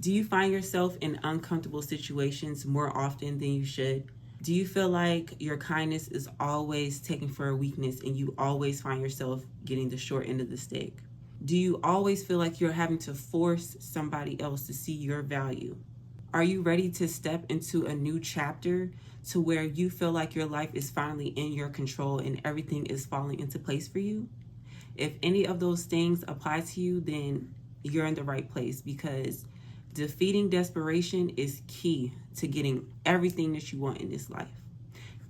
Do you find yourself in uncomfortable situations more often than you should? Do you feel like your kindness is always taken for a weakness and you always find yourself getting the short end of the stick? Do you always feel like you're having to force somebody else to see your value? Are you ready to step into a new chapter to where you feel like your life is finally in your control and everything is falling into place for you? If any of those things apply to you, then you're in the right place, because defeating desperation is key to getting everything that you want in this life.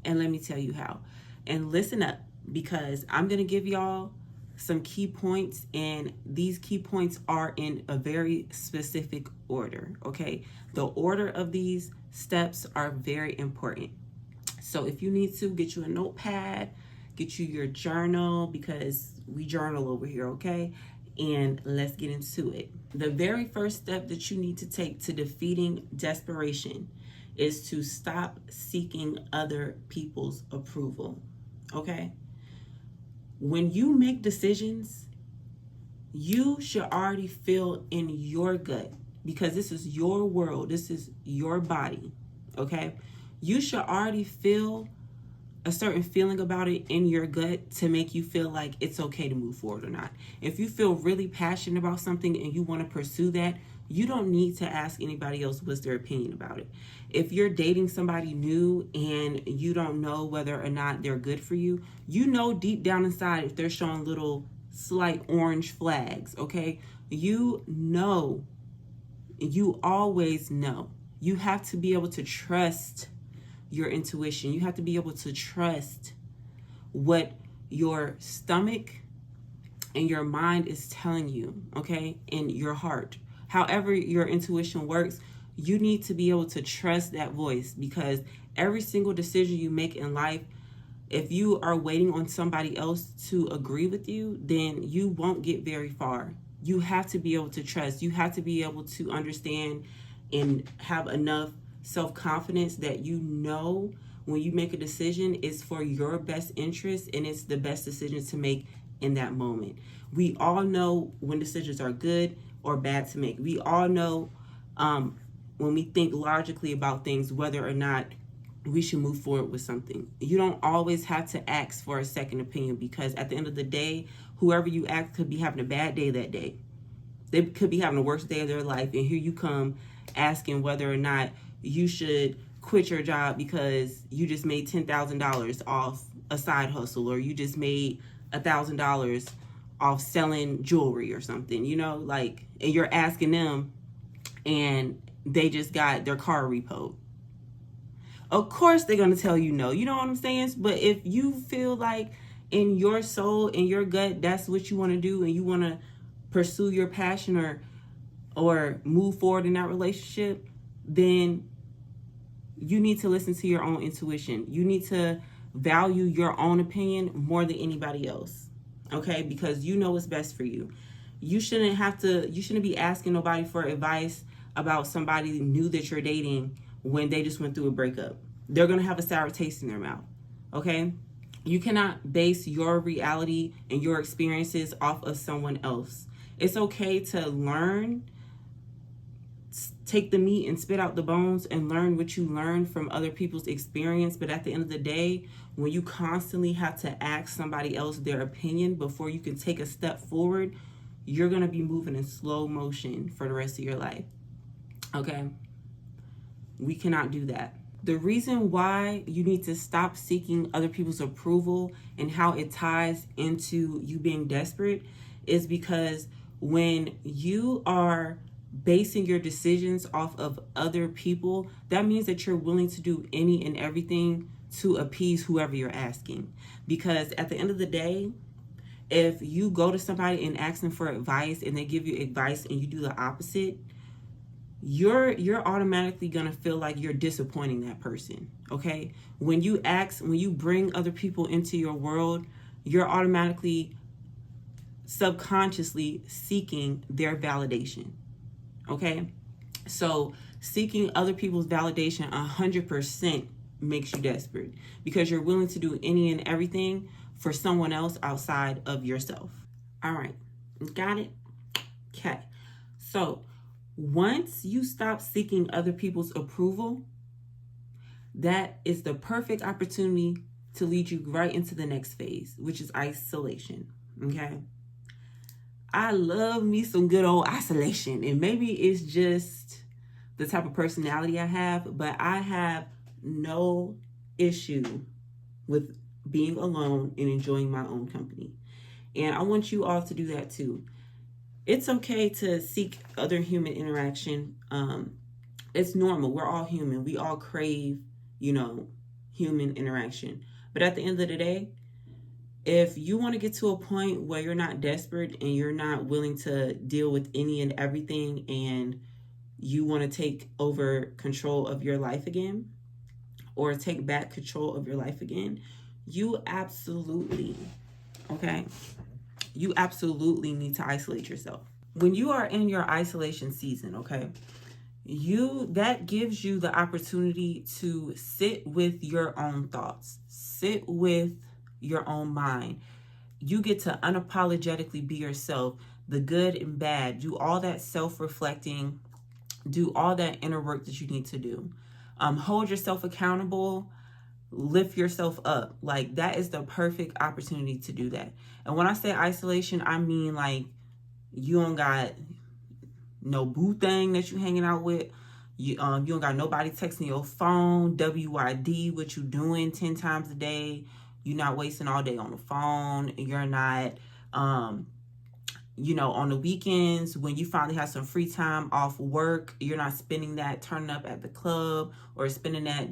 And let me tell you how. And listen up, because I'm going to give y'all some key points, and these key points are in a very specific order, okay? The order of these steps are very important. So if you need to, get you a notepad, get you your journal, because we journal over here, okay? And let's get into it. The very first step that you need to take to defeating desperation is to stop seeking other people's approval, okay? When you make decisions, you should already feel in your gut, because this is your world, this is your body, okay? You should already feel a certain feeling about it in your gut to make you feel like it's okay to move forward or not. If you feel really passionate about something and you want to pursue that, you don't need to ask anybody else what's their opinion about it. If you're dating somebody new and you don't know whether or not they're good for you, you know deep down inside if they're showing little slight orange flags, okay? You know, you always know. You have to be able to trust your intuition. You have to be able to trust what your stomach and your mind is telling you, okay? And your heart. However your intuition works, you need to be able to trust that voice, because every single decision you make in life, if you are waiting on somebody else to agree with you, then you won't get very far. You have to be able to trust. You have to be able to understand and have enough self-confidence that you know when you make a decision, it's for your best interest and it's the best decision to make in that moment. We all know when decisions are good or bad to make. We all know when we think logically about things, whether or not we should move forward with something. You don't always have to ask for a second opinion, because at the end of the day, whoever you ask could be having a bad day that day. They could be having the worst day of their life, and here you come asking whether or not you should quit your job because you just made $10,000 off a side hustle, or you just made $1,000 off selling jewelry or something, you know, like, and you're asking them and they just got their car repoed. Of course they're going to tell you no, you know what I'm saying? But if you feel like in your soul, in your gut, that's what you want to do, and you want to pursue your passion or move forward in that relationship, then you need to listen to your own intuition. You need to value your own opinion more than anybody else, okay? Because you know what's best for you. You shouldn't be asking nobody for advice about somebody new that you're dating when they just went through a breakup. They're going to have a sour taste in their mouth, okay? You cannot base your reality and your experiences off of someone else. It's okay to learn, take the meat and spit out the bones, and learn what you learn from other people's experience. But at the end of the day, when you constantly have to ask somebody else their opinion before you can take a step forward, you're going to be moving in slow motion for the rest of your life. Okay? We cannot do that. The reason why you need to stop seeking other people's approval and how it ties into you being desperate is because when you are basing your decisions off of other people, that means that you're willing to do any and everything to appease whoever you're asking. Because at the end of the day, if you go to somebody and ask them for advice and they give you advice and you do the opposite, you're automatically gonna feel like you're disappointing that person, okay? When you bring other people into your world, you're automatically subconsciously seeking their validation, okay? So seeking other people's validation 100% makes you desperate, because you're willing to do any and everything for someone else outside of yourself. All right, got it? Okay, so Once you stop seeking other people's approval, that is the perfect opportunity to lead you right into the next phase, which is isolation. Okay. I love me some good old isolation. And maybe it's just the type of personality I have, but I have no issue with being alone and enjoying my own company. And I want you all to do that too. It's okay to seek other human interaction. It's normal. We're all human. We all crave, human interaction. But at the end of the day, if you want to get to a point where you're not desperate and you're not willing to deal with any and everything, and you want to take over control of your life again, or take back control of your life again, you absolutely, okay, you absolutely need to isolate yourself. When you are in your isolation season, okay, that gives you the opportunity to sit with your own thoughts, sit with your own mind. You get to unapologetically be yourself, the good and bad, do all that self-reflecting, do all that inner work that you need to do. Hold yourself accountable, lift yourself up. Like, that is the perfect opportunity to do that. And when I say isolation, I mean like you don't got no boo thing that you hanging out with. You don't got nobody texting your phone, WYD, what you doing 10 times a day. You're not wasting all day on the phone. You're not, on the weekends when you finally have some free time off work, you're not spending that turning up at the club or spending that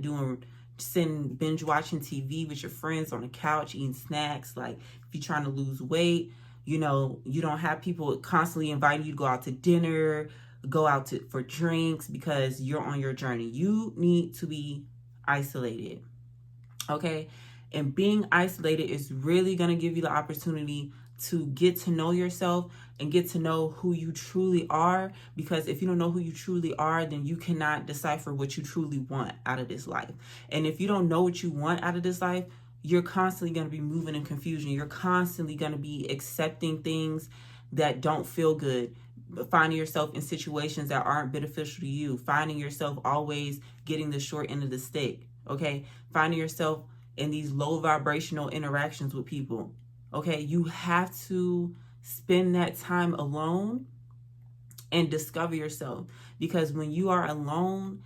sitting binge watching TV with your friends on the couch, eating snacks. Like, if you're trying to lose weight, you don't have people constantly inviting you to go out to dinner, go out for drinks because you're on your journey. You need to be isolated. Okay? And being isolated is really going to give you the opportunity to get to know yourself and get to know who you truly are. Because if you don't know who you truly are, then you cannot decipher what you truly want out of this life. And if you don't know what you want out of this life, you're constantly going to be moving in confusion. You're constantly going to be accepting things that don't feel good, finding yourself in situations that aren't beneficial to you, finding yourself always getting the short end of the stick, okay? Finding yourself in these low vibrational interactions with people, okay? You have to spend that time alone and discover yourself, because when you are alone,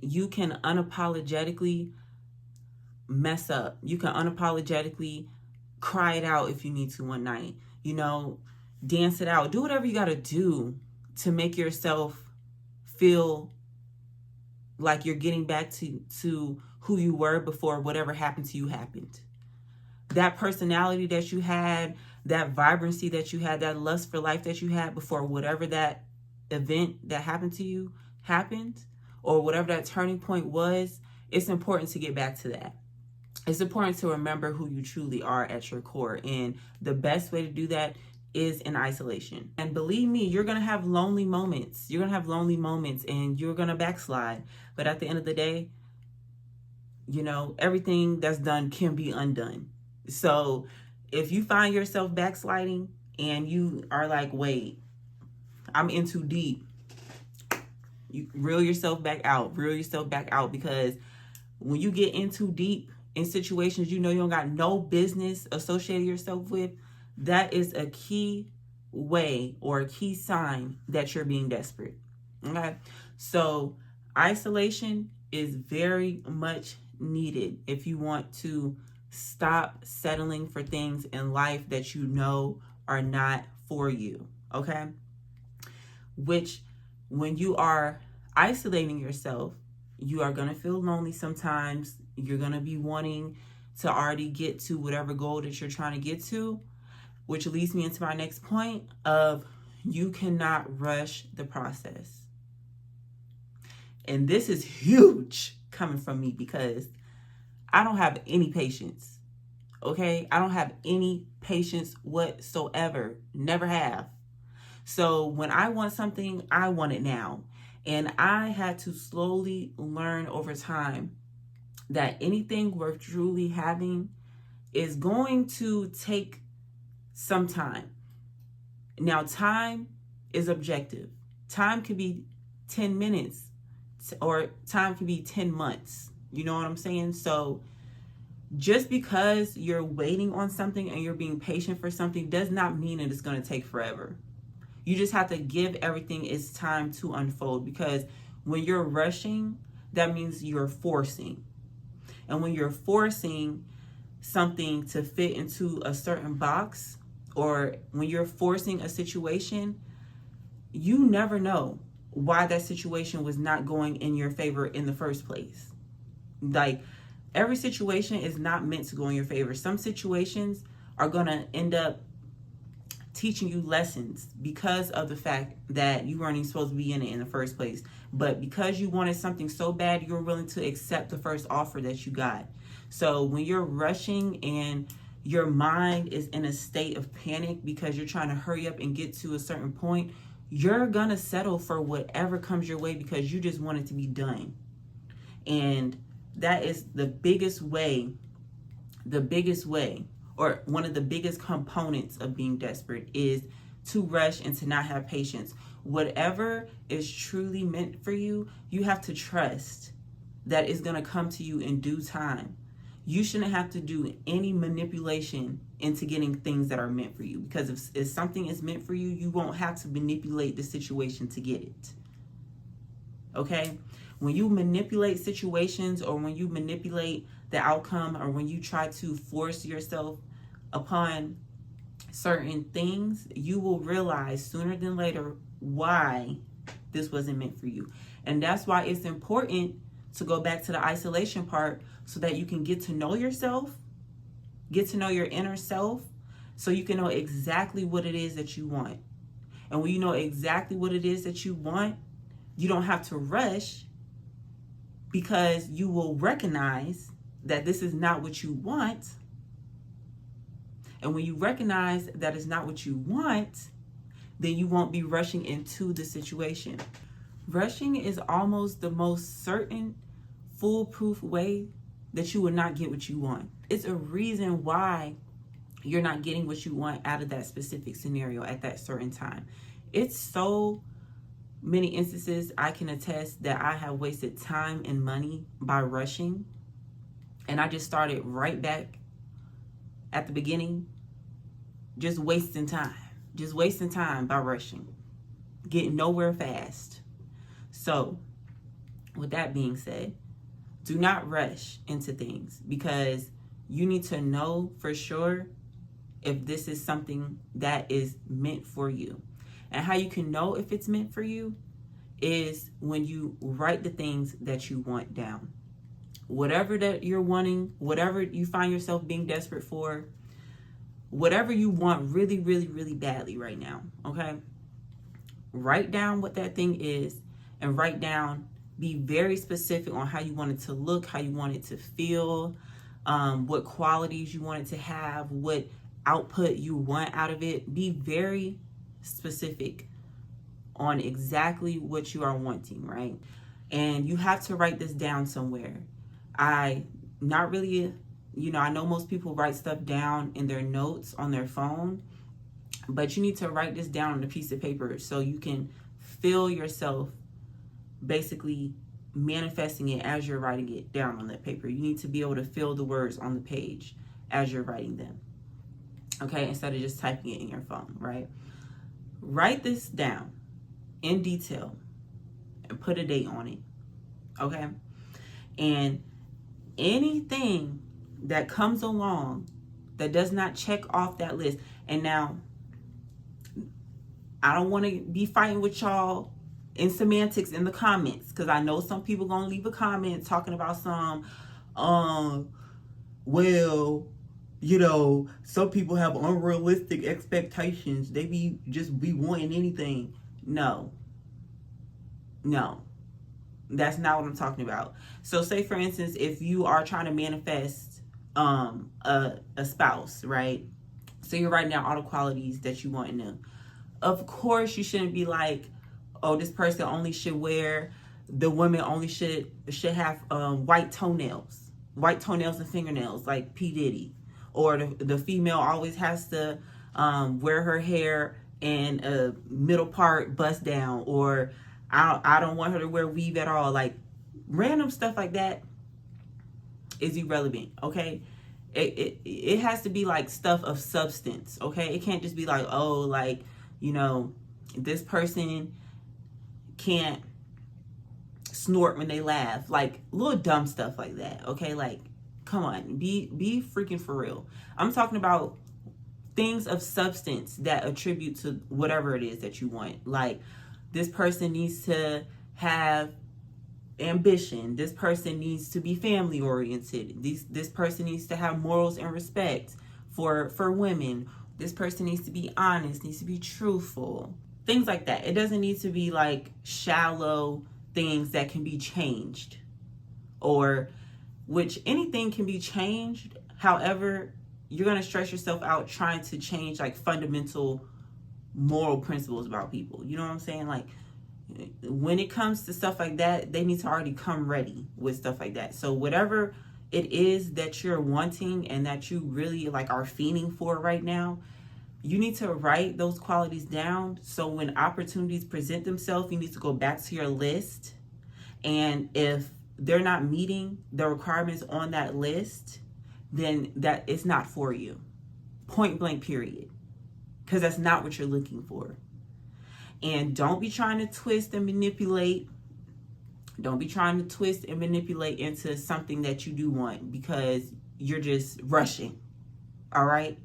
you can unapologetically mess up. You can unapologetically cry it out if you need to one night, dance it out, do whatever you got to do to make yourself feel like you're getting back to who you were before whatever happened to you happened. That personality that you had, that vibrancy that you had, that lust for life that you had before whatever that event that happened to you happened, or whatever that turning point was, it's important to get back to that. It's important to remember who you truly are at your core. And the best way to do that is in isolation. And believe me, you're going to have lonely moments. You're going to have lonely moments and you're going to backslide. But at the end of the day, everything that's done can be undone. So if you find yourself backsliding and you are like, wait, I'm in too deep, you reel yourself back out, because when you get in too deep in situations you don't got no business associating yourself with, that is a key way or a key sign that you're being desperate. Okay? So isolation is very much needed if you want to stop settling for things in life that are not for you. Okay? Which, when you are isolating yourself, you are going to feel lonely sometimes. You're going to be wanting to already get to whatever goal that you're trying to get to, which leads me into my next point of you cannot rush the process. And this is huge coming from me because I don't have any patience. Okay? I don't have any patience whatsoever. Never have. So when I want something, I want it now. And I had to slowly learn over time that anything worth truly having is going to take some time. Now, time is objective. Time can be 10 minutes, or time can be 10 months. You know what I'm saying? So just because you're waiting on something and you're being patient for something does not mean that it's going to take forever. You just have to give everything its time to unfold, because when you're rushing, that means you're forcing. And when you're forcing something to fit into a certain box, or when you're forcing a situation, you never know why that situation was not going in your favor in the first place. Like, every situation is not meant to go in your favor. Some situations are going to end up teaching you lessons because of the fact that you weren't even supposed to be in it in the first place. But because you wanted something so bad, you were willing to accept the first offer that you got. So when you're rushing and your mind is in a state of panic because you're trying to hurry up and get to a certain point, you're going to settle for whatever comes your way because you just want it to be done. And that is the biggest way, or one of the biggest components of being desperate, is to rush and to not have patience. Whatever is truly meant for you, you have to trust that it's going to come to you in due time. You shouldn't have to do any manipulation into getting things that are meant for you, because if something is meant for you, you won't have to manipulate the situation to get it. Okay? When you manipulate situations, or when you manipulate the outcome, or when you try to force yourself upon certain things, you will realize sooner than later why this wasn't meant for you. And that's why it's important to go back to the isolation part, so that you can get to know yourself, get to know your inner self, so you can know exactly what it is that you want. And when you know exactly what it is that you want, you don't have to rush, because you will recognize that this is not what you want. And when you recognize that it's not what you want, then you won't be rushing into the situation. Rushing is almost the most certain, foolproof way that you will not get what you want. It's a reason why you're not getting what you want out of that specific scenario at that certain time. It's so many instances I can attest that I have wasted time and money by rushing. And I just started right back at the beginning, just wasting time by rushing, getting nowhere fast. So with that being said, do not rush into things, because you need to know for sure if this is something that is meant for you. And how you can know if it's meant for you is when you write the things that you want down. Whatever that you're wanting, whatever you find yourself being desperate for, whatever you want really, really, really badly right now, okay? Write down what that thing is, and write down, be very specific on how you want it to look, how you want it to feel, what qualities you want it to have, what output you want out of it. Be very specific on exactly what you are wanting, right? And you have to write this down somewhere. I know most people write stuff down in their notes on their phone, but you need to write this down on a piece of paper so you can feel yourself basically manifesting it as you're writing it down on that paper. You need to be able to feel the words on the page as you're writing them, okay? Instead of just typing it in your phone, right? Write this down in detail and put a date on it, okay? And anything that comes along that does not check off that list, and now I don't want to be fighting with y'all in semantics in the comments, because I know some people gonna leave a comment talking about some some people have unrealistic expectations, they be wanting anything. No, that's not what I'm talking about. So say for instance, if you are trying to manifest a spouse, right? So you're writing down all the qualities that you want in them. Of course you shouldn't be like, oh, this person only should wear, the woman only should have white toenails and fingernails like P. Diddy. Or the female always has to wear her hair and a middle part bust down. Or I don't want her to wear weave at all. Like, random stuff like that is irrelevant, okay? It has to be like stuff of substance, okay? It can't just be like, oh, like, you know, this person can't snort when they laugh, like little dumb stuff like that, okay? Like, come on, be freaking for real. I'm talking about things of substance that attribute to whatever it is that you want. Like, this person needs to have ambition. This person needs to be family oriented. This person needs to have morals and respect for women. This person needs to be honest, needs to be truthful. Things like that. It doesn't need to be like shallow things that can be changed, or which anything can be changed. However, you're going to stress yourself out trying to change like fundamental moral principles about people. You know what I'm saying? Like, when it comes to stuff like that, they need to already come ready with stuff like that. So whatever it is that you're wanting and that you really like are fiending for right now, you need to write those qualities down. So when opportunities present themselves, you need to go back to your list. And if they're not meeting the requirements on that list, then that it's not for you. Point blank, period. Because that's not what you're looking for. And don't be trying to twist and manipulate. Don't be trying to twist and manipulate into something that you do want because you're just rushing. All right?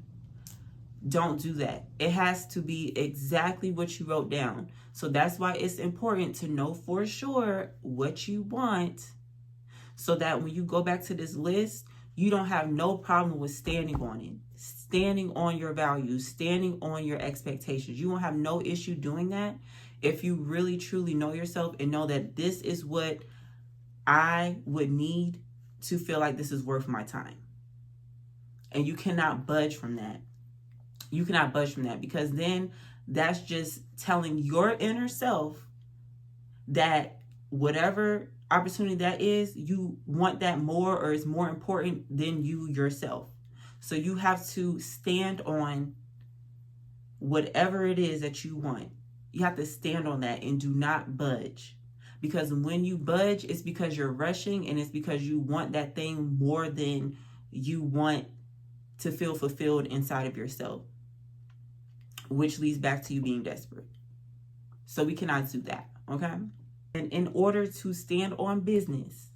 Don't do that. It has to be exactly what you wrote down. So that's why it's important to know for sure what you want, so that when you go back to this list, you don't have no problem with standing on it, standing on your values, standing on your expectations. You won't have no issue doing that if you really truly know yourself and know that this is what I would need to feel like this is worth my time. And you cannot budge from that. You cannot budge from that, because then that's just telling your inner self that whatever opportunity that is, you want that more, or is more important than you yourself. So you have to stand on whatever it is that you want. You have to stand on that and do not budge. Because when you budge, it's because you're rushing, and it's because you want that thing more than you want to feel fulfilled inside of yourself, which leads back to you being desperate. So we cannot do that, okay? And in order to stand on business,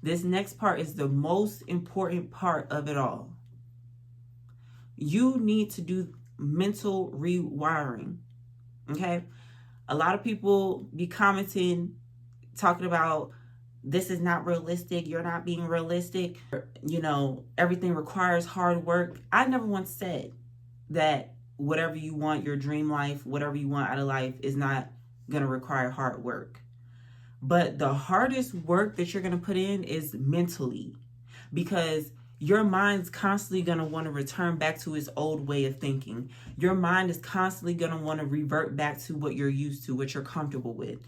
this next part is the most important part of it all. You need to do mental rewiring, okay? A lot of people be commenting, talking about this is not realistic, you're not being realistic, you know, everything requires hard work. I never once said that whatever you want, your dream life, whatever you want out of life, is not going to require hard work. But the hardest work that you're going to put in is mentally, because your mind's constantly going to want to return back to its old way of thinking. Your mind is constantly going to want to revert back to what you're used to, what you're comfortable with.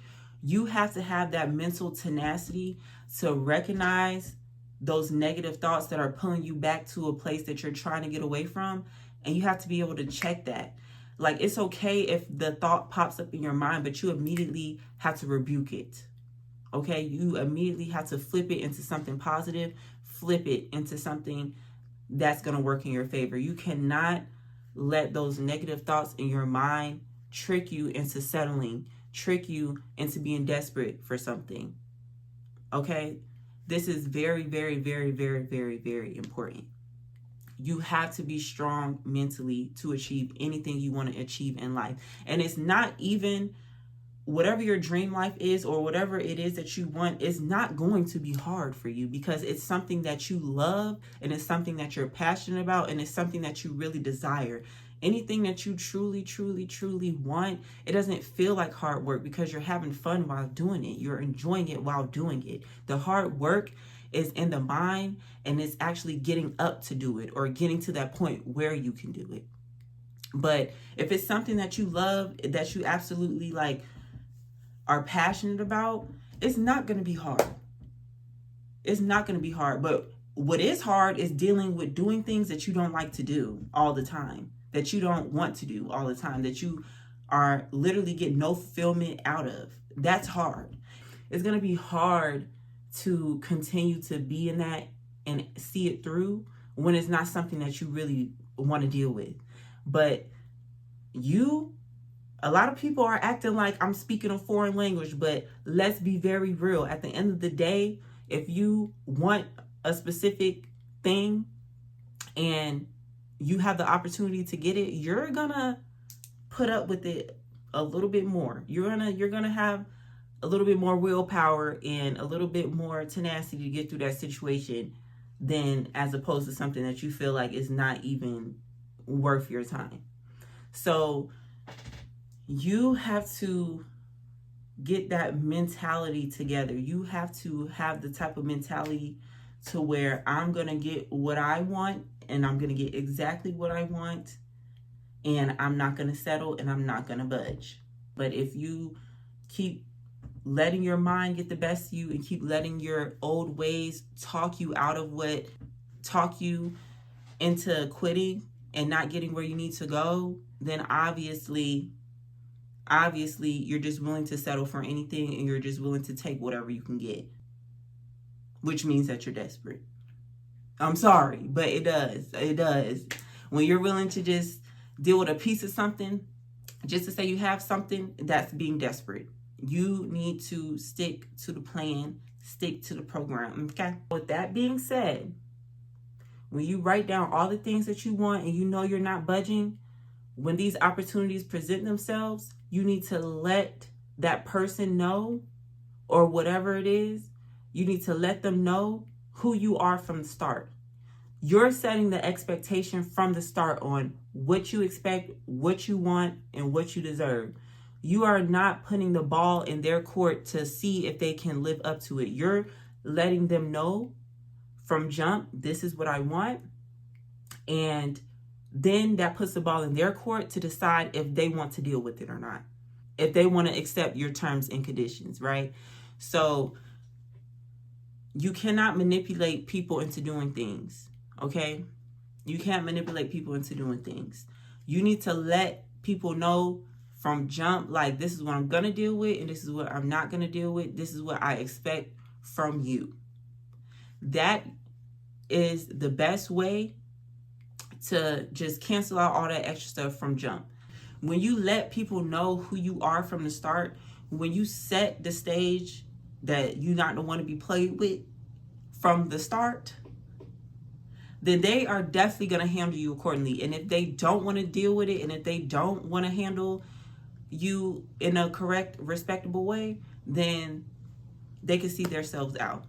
You have to have that mental tenacity to recognize those negative thoughts that are pulling you back to a place that you're trying to get away from. And you have to be able to check that. Like, it's okay if the thought pops up in your mind, but you immediately have to rebuke it. Okay? You immediately have to flip it into something positive, flip it into something that's going to work in your favor. You cannot let those negative thoughts in your mind trick you into settling, trick you into being desperate for something. Okay? This is very, very, very, very, very, very important. You have to be strong mentally to achieve anything you want to achieve in life. And it's not even whatever your dream life is, or whatever it is that you want, is not going to be hard for you, because it's something that you love, and it's something that you're passionate about, and it's something that you really desire. Anything that you truly, truly, truly want, it doesn't feel like hard work, because you're having fun while doing it. You're enjoying it while doing it. The hard work is in the mind, and it's actually getting up to do it, or getting to that point where you can do it. But if it's something that you love, that you absolutely like are passionate about, it's not going to be hard. It's not going to be hard. But what is hard is dealing with doing things that you don't like to do all the time, that you don't want to do all the time, that you are literally getting no fulfillment out of. That's hard. It's going to be hard to continue to be in that and see it through when it's not something that you really want to deal with. But a lot of people are acting like I'm speaking a foreign language, but let's be very real. At the end of the day, if you want a specific thing and you have the opportunity to get it, you're gonna put up with it a little bit more. You're gonna have a little bit more willpower and a little bit more tenacity to get through that situation than as opposed to something that you feel like is not even worth your time. So you have to get that mentality together. You have to have the type of mentality to where I'm going to get what I want, and I'm going to get exactly what I want, and I'm not going to settle, and I'm not going to budge. But if you keep letting your mind get the best of you and keep letting your old ways talk you into quitting and not getting where you need to go, then obviously you're just willing to settle for anything, and you're just willing to take whatever you can get, which means that you're desperate. I'm sorry, but it does. When you're willing to just deal with a piece of something just to say you have something, that's being desperate. You need to stick to the plan, stick to the program, okay? With that being said, when you write down all the things that you want and you know you're not budging, when these opportunities present themselves, you need to let that person know, or whatever it is, you need to let them know who you are from the start. You're setting the expectation from the start on what you expect, what you want, and what you deserve. You are not putting the ball in their court to see if they can live up to it. You're letting them know from jump, this is what I want. And then that puts the ball in their court to decide if they want to deal with it or not. If they want to accept your terms and conditions, right? So you cannot manipulate people into doing things, okay? You can't manipulate people into doing things. You need to let people know from jump, like, this is what I'm going to deal with, and this is what I'm not going to deal with. This is what I expect from you. That is the best way to just cancel out all that extra stuff from jump. When you let people know who you are from the start, when you set the stage that you're not the one to be played with from the start, then they are definitely going to handle you accordingly. And if they don't want to deal with it, and if they don't want to handle you in a correct, respectable way, then they can see themselves out.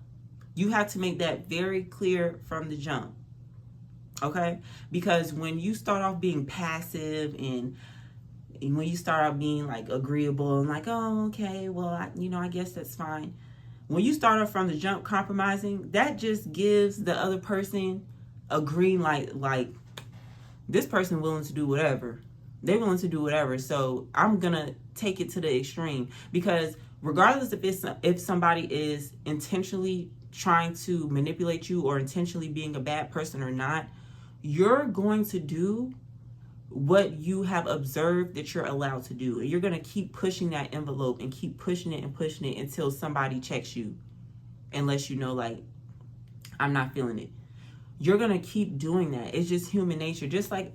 You have to make that very clear from the jump. Okay? Because when you start off being passive and when you start out being like agreeable and like, oh, okay, well, I guess that's fine. When you start off from the jump compromising, that just gives the other person a green light, like, this person willing to do whatever. They're willing to do whatever. So I'm going to take it to the extreme, because regardless if somebody is intentionally trying to manipulate you or intentionally being a bad person or not, you're going to do what you have observed that you're allowed to do. And you're going to keep pushing that envelope and keep pushing it until somebody checks you and lets you know, like, I'm not feeling it. You're going to keep doing that. It's just human nature. Just like,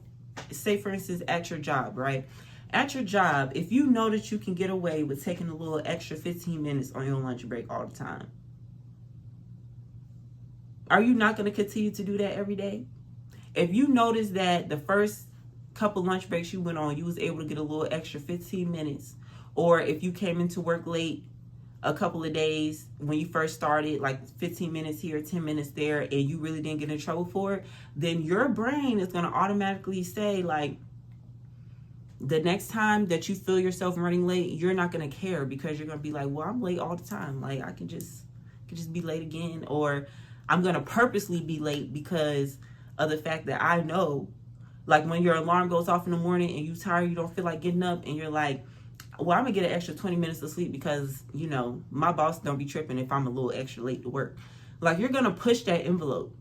say, for instance, at your job, right? At your job, if you know that you can get away with taking a little extra 15 minutes on your lunch break all the time, are you not going to continue to do that every day? If you notice that the first couple lunch breaks you went on, you was able to get a little extra 15 minutes, or if you came into work late a couple of days when you first started, like 15 minutes here, 10 minutes there, and you really didn't get in trouble for it, then your brain is going to automatically say, like, the next time that you feel yourself running late, you're not going to care, because you're going to be like, well, I'm late all the time. Like, I can just be late again, or I'm going to purposely be late because of the fact that I know, like, when your alarm goes off in the morning and you're tired, you don't feel like getting up, and you're like, well, I'm going to get an extra 20 minutes of sleep because, my boss don't be tripping if I'm a little extra late to work. Like, you're going to push that envelope.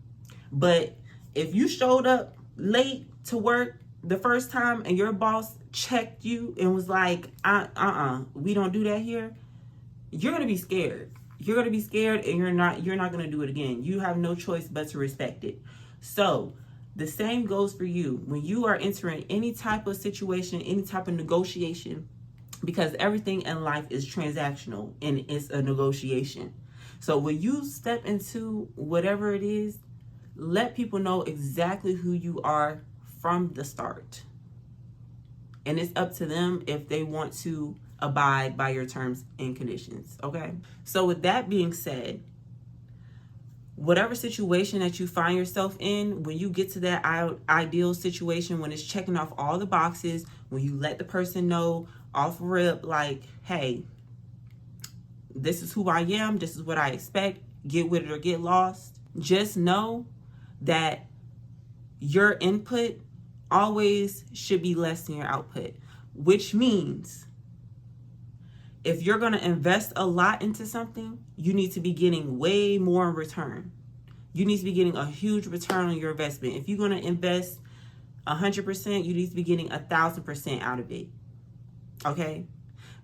But if you showed up late to work the first time and your boss checked you and was like, we don't do that here, you're going to be scared. You're going to be scared, and you're not going to do it again. You have no choice but to respect it. So the same goes for you. When you are entering any type of situation, any type of negotiation, because everything in life is transactional and it's a negotiation. So when you step into whatever it is, let people know exactly who you are from the start. And it's up to them if they want to abide by your terms and conditions, okay? So with that being said, whatever situation that you find yourself in, when you get to that ideal situation, when it's checking off all the boxes, when you let the person know off rip, like, hey, this is who I am, this is what I expect, get with it or get lost, just know that your input always should be less than your output, which means if you're going to invest a lot into something, you need to be getting way more in return. You need to be getting a huge return on your investment. If you're going to invest 100%, you need to be getting 1,000% out of it. Okay?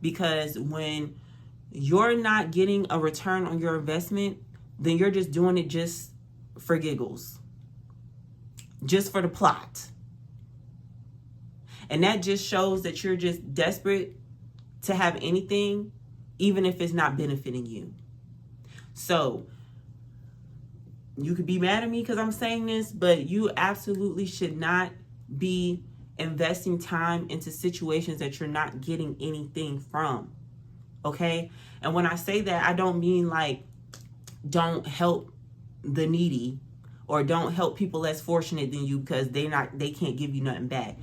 Because when you're not getting a return on your investment, then you're just doing it just for giggles, just for the plot. And that just shows that you're just desperate to have anything, even if it's not benefiting you. So you could be mad at me because I'm saying this, but you absolutely should not be investing time into situations that you're not getting anything from. Okay? And when I say that, I don't mean like don't help the needy or don't help people less fortunate than you because they can't give you nothing back.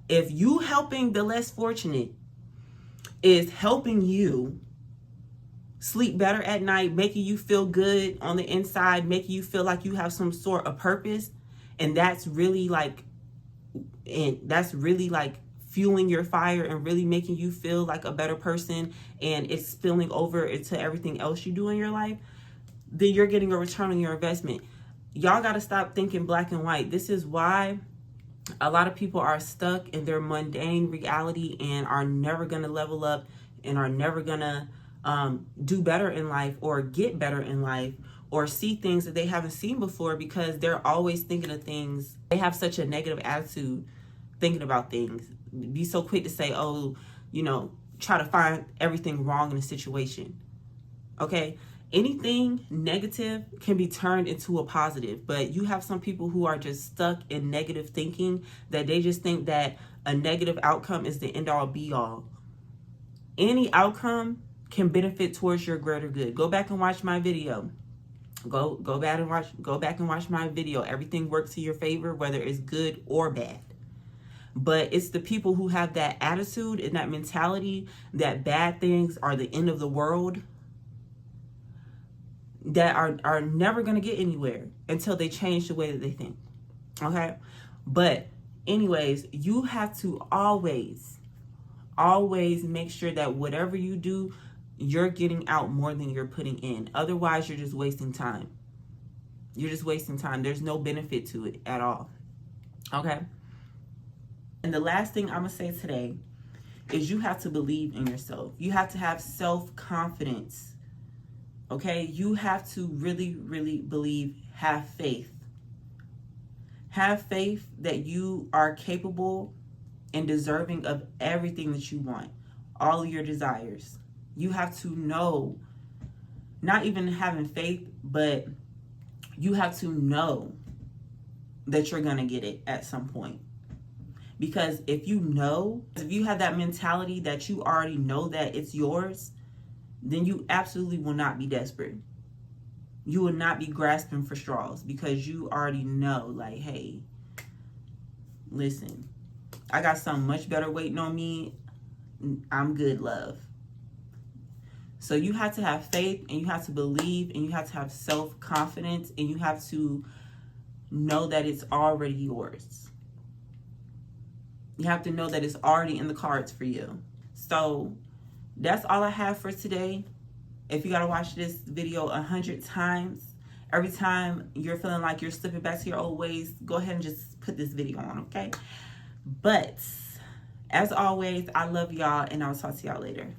If you helping the less fortunate is helping you sleep better at night, making you feel good on the inside, making you feel like you have some sort of purpose, and that's really like fueling your fire and really making you feel like a better person, and it's spilling over into everything else you do in your life, then you're getting a return on your investment. Y'all got to stop thinking black and white. This is why a lot of people are stuck in their mundane reality and are never going to level up and are never going to do better in life or get better in life or see things that they haven't seen before, because they're always thinking of things. They have such a negative attitude thinking about things. Be so quick to say, oh, try to find everything wrong in a situation. Okay? Anything negative can be turned into a positive, but you have some people who are just stuck in negative thinking, that they just think that a negative outcome is the end all be all. Any outcome can benefit towards your greater good. Go back and watch my video. Go back and watch my video. Everything works to your favor, whether it's good or bad. But it's the people who have that attitude and that mentality that bad things are the end of the world that are never going to get anywhere until they change the way that they think. Okay? But anyways, you have to always make sure that whatever you do, you're getting out more than you're putting in. Otherwise, you're just wasting time. You're just wasting time. There's no benefit to it at all. Okay? And the last thing I'm going to say today is you have to believe in yourself. You have to have self-confidence. Okay? You have to really, really believe, have faith. Have faith that you are capable and deserving of everything that you want. All of your desires. You have to know, not even having faith, but you have to know that you're going to get it at some point. Because if you have that mentality that you already know that it's yours, then you absolutely will not be desperate. You will not be grasping for straws, because you already know, like, hey, listen, I got something much better waiting on me. I'm good, love. So you have to have faith, and you have to believe, and you have to have self-confidence, and you have to know that it's already yours. You have to know that it's already in the cards for you. So that's all I have for today. If you got to watch this video 100 times, every time you're feeling like you're slipping back to your old ways, go ahead and just put this video on, okay? But as always, I love y'all, and I'll talk to y'all later.